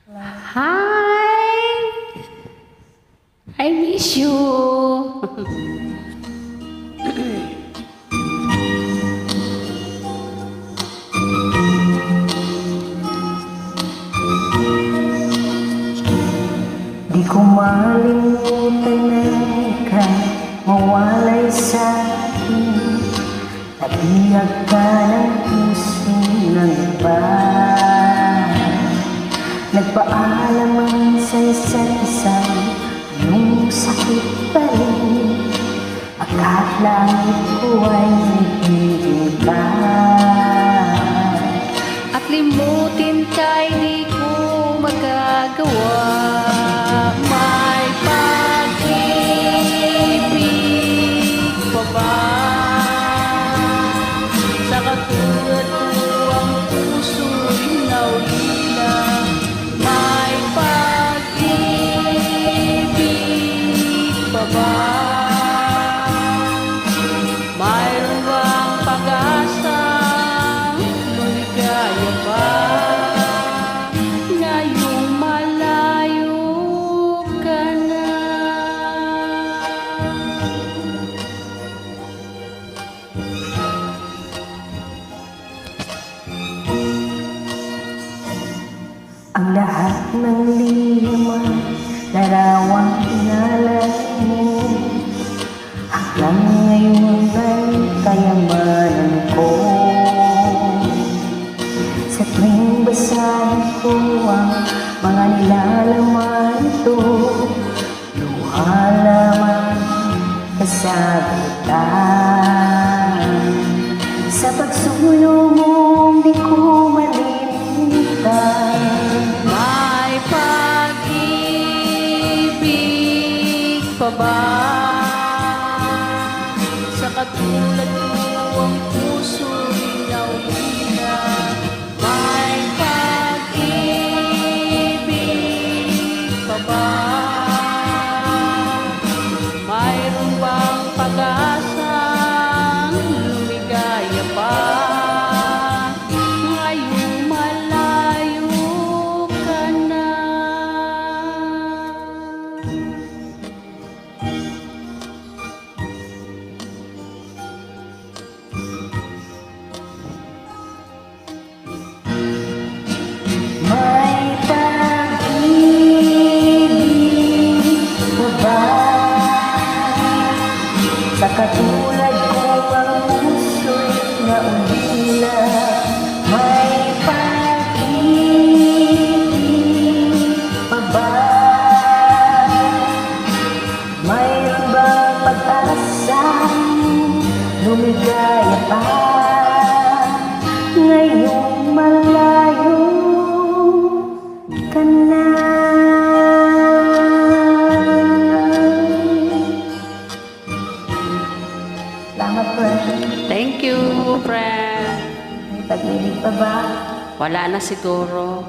Hi! I miss you. Di ko malimutan na ika'y mawalay sa akin. Nabihag ka ng puso ng iba. Nagpaalaman sa isa't isa, anong sakit pa rin. Akala ko ay hindi ka. At limutin ka'y di ko magagawa. May pag-ibig pa ba? Sa katulad ko ang puso'y naulila. May pag-ibig pa ba? Mayroon bang pag-asang maligaya pa? Ngayong malayo ka na. Ang lahat ng lihim ay larawang inalain. Hanggang ngayon ay kayamanan ko. Sa tuwing basahin ko ang mga nilalaman ito, luha lamang kasagutan. Sa pagsuyo mo, di ko malilimutan. May pag-ibig pa ba? Sa katulad ko ang puso'y naulila. May pag-ibig pa ba? Mayroon bang pag-asang lumigaya pa? Ngayong malayo ka na. May pag-ibig pa ba? Sa katulad ko ang puso'y naulila. May pag-ibig pa ba? Mayroon bang pag-asang lumigaya pa? Ngayong malayo ka na. Salamat, friend. Thank you, friend. May pag-ibig pa ba? Wala na siguro.